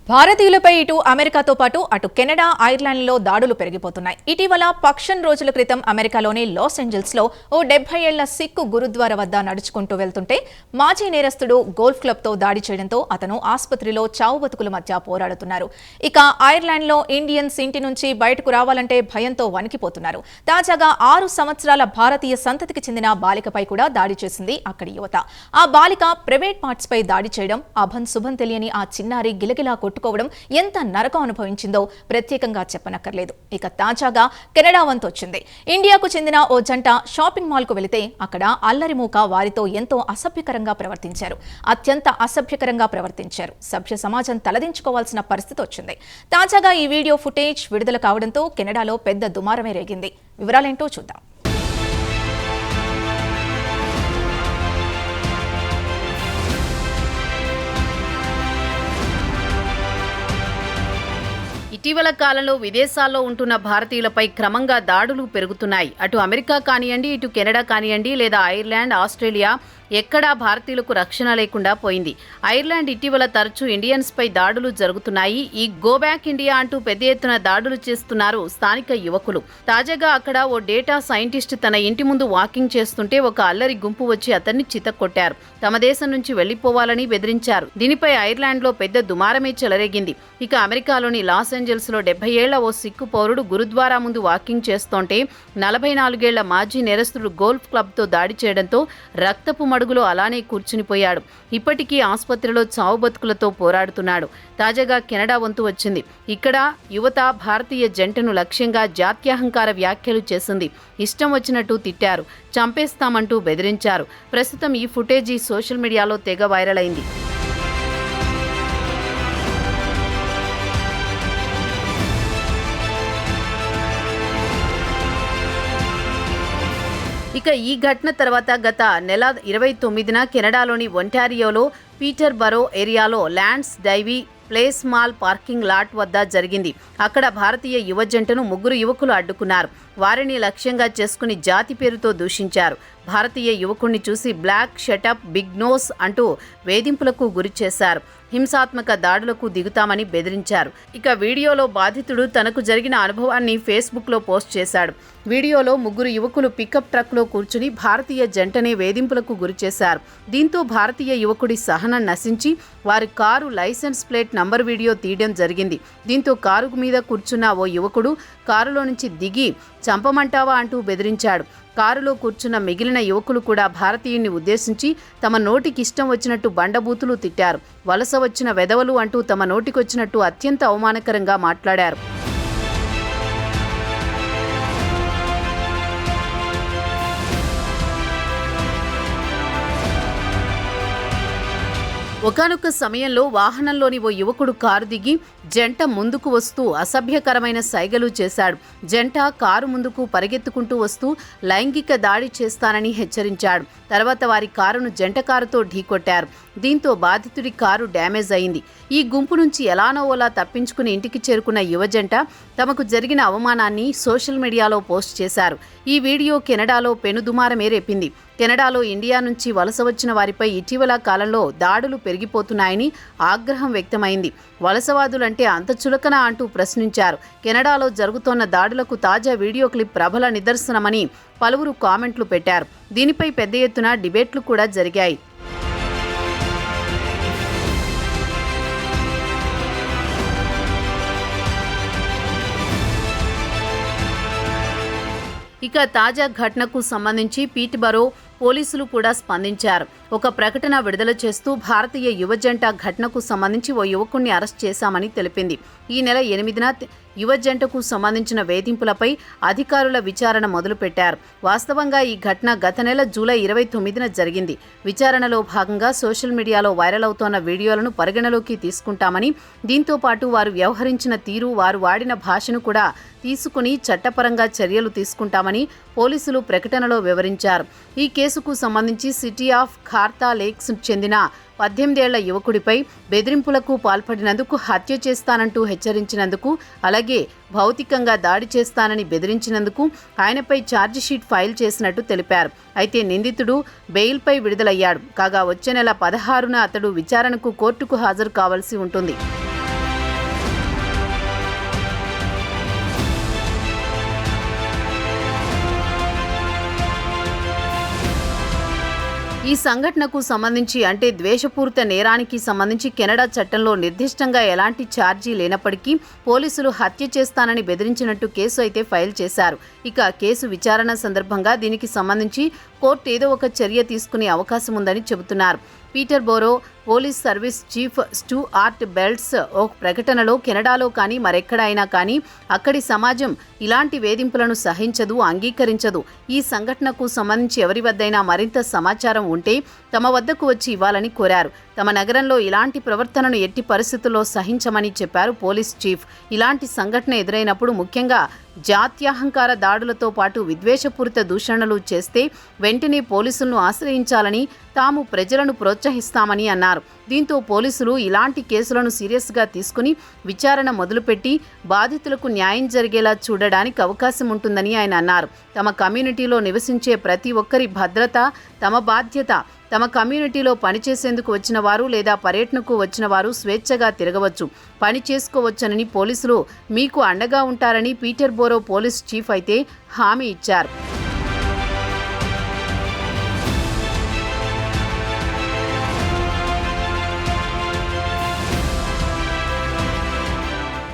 భారతీయులపై ఇటు అమెరికాతో పాటు అటు కెనడా, ఐర్లాండ్లో దాడులు పెరిగిపోతున్నాయి. ఇటీవల పక్షం రోజుల క్రితం అమెరికాలోని లాస్ ఏంజల్స్లో ఓ 70 ఏళ్ల సిక్కు గురుద్వారా వద్ద నడుచుకుంటూ వెళ్తుంటే మాజీ నేరస్తుడు గోల్ఫ్ క్లబ్తో దాడి చేయడంతో అతను ఆసుపత్రిలో చావు బతుకుల మధ్య పోరాడుతున్నారు. ఇక ఐర్లాండ్లో ఇండియన్స్ ఇంటి నుంచి బయటకు రావాలంటే భయంతో వణికిపోతున్నారు. తాజాగా 6 సంవత్సరాల భారతీయ సంతతికి చెందిన బాలికపై కూడా దాడి చేసింది అక్కడి యువత. ఆ బాలిక ప్రైవేట్ పార్ట్స్ పై దాడి చేయడం, అభం శుభం తెలియని ఆ చిన్నారి గిలగిలా కొట్టుకోవడం ఎంత నరకం అనుభవించిందో ప్రత్యేకంగా చెప్పనక్కర్లేదు. ఇక తాజాగా కెనడా వంతు వచ్చింది. ఇండియాకు చెందిన ఓ జంట షాపింగ్ మాల్ కు వెళితే అక్కడ అల్లరిమూక వారితో ఎంతో అసభ్యకరంగా ప్రవర్తించారు. అత్యంత అసభ్యకరంగా ప్రవర్తించారు. సభ్య సమాజం తలదించుకోవాల్సిన పరిస్థితి వచ్చింది. తాజాగా ఈ వీడియో ఫుటేజ్ విడుదల కావడంతో కెనడాలో పెద్ద దుమారమే రేగింది. వివరాలేంటో చూద్దాం. ఇటీవల కాలంలో విదేశాల్లో ఉంటున్న భారతీయులపై క్రమంగా దాడులు పెరుగుతున్నాయి. అటు అమెరికా కానివ్వండి, ఇటు కెనడా కానివ్వండి, లేదా ఐర్లాండ్, ఆస్ట్రేలియా ఎక్కడా భారతీయులకు రక్షణ లేకుండా పోయింది. ఐర్లాండ్ ఇటీవల తరచూ ఇండియన్స్పై దాడులు జరుగుతున్నాయి. ఈ గో బ్యాక్ ఇండియా అంటూ పెద్ద ఎత్తున దాడులు చేస్తున్నారు స్థానిక యువకులు. తాజాగా అక్కడ ఓ డేటా సైంటిస్ట్ తన ఇంటి ముందు వాకింగ్ చేస్తుంటే ఒక అల్లరి గుంపు వచ్చి అతన్ని చితక్కొట్టారు. తమ దేశం నుంచి వెళ్లిపోవాలని బెదిరించారు. దీనిపై ఐర్లాండ్లో పెద్ద దుమారమే చెలరేగింది. ఇక అమెరికాలోని లాస్ ఏంజల్స్లో 70 ఏళ్ల ఓ సిక్కు పౌరుడు గురుద్వారా ముందు వాకింగ్ చేస్తుంటే 44 ఏళ్ల మాజీ నేరస్తుడు గోల్ఫ్ క్లబ్తో దాడి చేయడంతో రక్తపు మడుగులో అలానే కూర్చునిపోయాడు. ఇప్పటికీ ఆసుపత్రిలో చావు బతుకులతో పోరాడుతున్నాడు. తాజాగా కెనడా వంతు వచ్చింది. ఇక్కడ యువత భారతీయ జంటను లక్ష్యంగా జాత్యహంకార వ్యాఖ్యలు చేసింది. ఇష్టం వచ్చినట్టు తిట్టారు, చంపేస్తామంటూ బెదిరించారు. ప్రస్తుతం ఈ ఫుటేజీ సోషల్ మీడియాలో తెగ వైరల్ అయింది. ఇక ఈ ఘటన తర్వాత గత నెల 29న కెనడాలోని ఒంటారియోలో పీటర్ బరో ఏరియాలో Lansdowne place mall parking lot వద్ద జరిగింది. అక్కడ భారతీయ యువ జంటను 3 యువకులు అడ్డుకున్నారు. వారిని లక్ష్యంగా చేసుకుని జాతి పేరుతో దూషించారు. భారతీయ యువకుడిని చూసి బ్లాక్ షటప్, బిగ్ నోస్ అంటూ వేధింపులకు గురి చేశారు. హింసాత్మక దాడులకు దిగుతామని బెదిరించారు. ఇక వీడియోలో బాధితుడు తనకు జరిగిన అనుభవాన్ని ఫేస్బుక్లో పోస్ట్ చేశాడు. వీడియోలో 3 యువకులు పికప్ ట్రక్లో కూర్చుని భారతీయ జంటనే వేధింపులకు గురిచేశారు. దీంతో భారతీయ యువకుడి సహనం నశించి వారి car license plate number video తీయడం జరిగింది. దీంతో కారు మీద కూర్చున్న ఓ యువకుడు కారులో నుంచి దిగి చంపమంటావా అంటూ బెదిరించాడు. కారులో కూర్చున్న మిగిలిన యువకులు కూడా భారతీయుడిని ఉద్దేశించి తమ నోటికిష్టం వచ్చినట్టు బండబూతులు తిట్టారు. వలస వచ్చిన వెధవలు అంటూ తమ నోటికొచ్చినట్టు అత్యంత అవమానకరంగా మాట్లాడారు. ఒకానొక సమయంలో వాహనంలోని ఓ యువకుడు కారు దిగి జంట ముందుకు వస్తూ అసభ్యకరమైన సైగలు చేశాడు. జంట కారు ముందుకు పరిగెత్తుకుంటూ వస్తూ లైంగిక దాడి చేస్తానని హెచ్చరించాడు. తర్వాత వారి కారును జంట కారుతో ఢీకొట్టారు. దీంతో బాధితుడి కారు డ్యామేజ్ అయింది. ఈ గుంపు నుంచి ఎలానోలా తప్పించుకుని ఇంటికి చేరుకున్న యువజంట తమకు జరిగిన అవమానాన్ని సోషల్ మీడియాలో పోస్ట్ చేశారు. ఈ వీడియో కెనడాలో పెనుదుమారమే రేపింది. కెనడాలో ఇండియా నుంచి వలస వచ్చిన వారిపై ఇటీవల కాలంలో దాడులు పెరిగిపోతున్నాయని ఆగ్రహం వ్యక్తమైంది. వలసవాదులంటే అంత చులకన అంటూ ప్రశ్నించారు. కెనడాలో జరుగుతోన్న దాడులకు తాజా వీడియో క్లిప్ ప్రబల నిదర్శనమని పలువురు కామెంట్లు పెట్టారు. దీనిపై పెద్ద ఎత్తున డిబేట్లు కూడా జరిగాయి. ఇక తాజా ఘటనకు సంబంధించి పీటర్ బరో పోలీసులు కూడా స్పందించారు. ఒక ప్రకటన విడుదల చేస్తూ భారతీయ యువ జంట ఘటనకు సంబంధించి ఓ యువకుడిని అరెస్ట్ చేశామని తెలిపింది. ఈ నెల 8న యువ జంటకు సంబంధించిన వేధింపులపై అధికారుల విచారణ మొదలుపెట్టారు. వాస్తవంగా ఈ ఘటన గత నెల జూలై 29న జరిగింది. విచారణలో భాగంగా సోషల్ మీడియాలో వైరల్ అవుతోన్న వీడియోలను పరిగణలోకి తీసుకుంటామని, దీంతో పాటు వారు వ్యవహరించిన తీరు, వారు వాడిన భాషను కూడా తీసుకుని చట్టపరంగా చర్యలు తీసుకుంటామని పోలీసులు ప్రకటనలో వివరించారు. ఈ కేసుకు సంబంధించి సిటీ ఆఫ్ ఖార్తా లేక్స్ చెందిన 18 ఏళ్ల యువకుడిపై బెదిరింపులకు పాల్పడినందుకు, హత్య చేస్తానంటూ హెచ్చరించినందుకు, అలాగే భౌతికంగా దాడి చేస్తానని బెదిరించినందుకు ఆయనపై ఛార్జిషీట్ ఫైల్ చేసినట్టు తెలిపారు. అయితే నిందితుడు బెయిల్పై విడుదలయ్యాడు. కాగా వచ్చే నెల 16న అతడు విచారణకు కోర్టుకు హాజరు కావాల్సి ఉంటుంది. ఈ సంఘటనకు సంబంధించి అంటే ద్వేషపూరిత నేరానికి సంబంధించి కెనడా చట్టంలో నిర్దిష్టంగా ఎలాంటి ఛార్జీ లేనప్పటికీ పోలీసులు హత్య చేస్తానని బెదిరించినట్టు కేసు అయితే ఫైల్ చేశారు. ఇక కేసు విచారణ సందర్భంగా దీనికి సంబంధించి కోర్టు ఏదో ఒక చర్య తీసుకునే అవకాశం ఉందని చెబుతున్నారు. పీటర్బోరో పోలీస్ సర్వీస్ చీఫ్ స్టూఆర్ట్ బెల్ట్స్ ఓ ప్రకటనలో కెనడాలో కానీ మరెక్కడైనా కానీ అక్కడి సమాజం ఇలాంటి వేధింపులను సహించదు, అంగీకరించదు. ఈ సంఘటనకు సంబంధించి ఎవరి వద్దైనా మరింత సమాచారం ఉంటే తమ వద్దకు వచ్చి ఇవ్వాలని కోరారు. తమ నగరంలో ఇలాంటి ప్రవర్తనను ఎట్టి పరిస్థితుల్లో సహించమని చెప్పారు పోలీస్ చీఫ్. ఇలాంటి సంఘటన ఎదురైనప్పుడు ముఖ్యంగా జాత్యహంకార దాడులతో పాటు విద్వేషపూరిత దూషణలు చేస్తే వెంటనే పోలీసులను ఆశ్రయించాలని తాము ప్రజలను ప్రోత్సహిస్తామని అన్నారు. దీంతో పోలీసులు ఇలాంటి కేసులను సీరియస్గా తీసుకుని విచారణ మొదలుపెట్టి బాధితులకు న్యాయం జరిగేలా చూడడానికి అవకాశం ఉంటుందని ఆయన అన్నారు. తమ కమ్యూనిటీలో నివసించే ప్రతి ఒక్కరి భద్రత తమ బాధ్యత. తమ కమ్యూనిటీలో పనిచేసేందుకు వచ్చిన వారు లేదా పర్యటనకు వచ్చిన వారు స్వేచ్ఛగా తిరగవచ్చు, పని చేసుకోవచ్చునని పోలీసులు మీకు అండగా ఉంటారని పీటర్బోరో పోలీస్ చీఫ్ అయితే హామీ ఇచ్చారు.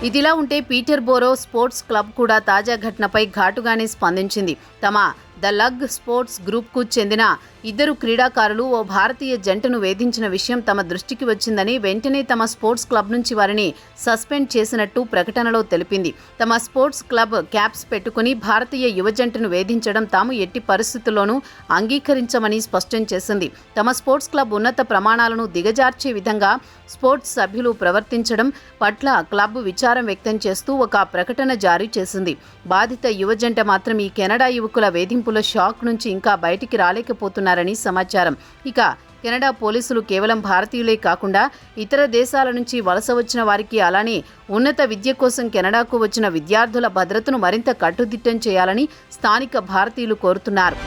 ఇదిలా ఉంటే పీటర్బోరో స్పోర్ట్స్ క్లబ్ కూడా తాజా ఘటనపై ఘాటుగానే స్పందించింది. తమ ద లగ్ స్పోర్ట్స్ గ్రూప్కు చెందిన 2 క్రీడాకారులు ఓ భారతీయ జంటను వేధించిన విషయం తమ దృష్టికి వచ్చిందని వెంటనే తమ స్పోర్ట్స్ క్లబ్ నుంచి వారిని సస్పెండ్ చేసినట్టు ప్రకటనలో తెలిపింది. తమ స్పోర్ట్స్ క్లబ్ క్యాప్స్ పెట్టుకుని భారతీయ యువ జంటను వేధించడం తాము ఎట్టి పరిస్థితుల్లోనూ అంగీకరించమని స్పష్టం చేసింది. తమ స్పోర్ట్స్ క్లబ్ ఉన్నత ప్రమాణాలను దిగజార్చే విధంగా స్పోర్ట్స్ సభ్యులు ప్రవర్తించడం పట్ల క్లబ్ విచారం వ్యక్తం చేస్తూ ఒక ప్రకటన జారీ చేసింది. బాధిత యువ జంట మాత్రం ఈ కెనడా యువకుల వేధింపుల షాక్ నుంచి ఇంకా బయటికి రాలేకపోతున్నారని సమాచారం. ఇక కెనడా పోలీసులు కేవలం భారతీయులే కాకుండా ఇతర దేశాల నుంచి వలస వచ్చిన వారికి అలానే ఉన్నత విద్య కోసం కెనడాకు వచ్చిన విద్యార్థుల భద్రతను మరింత కట్టుదిట్టం చేయాలని స్థానిక భారతీయులు కోరుతున్నారు.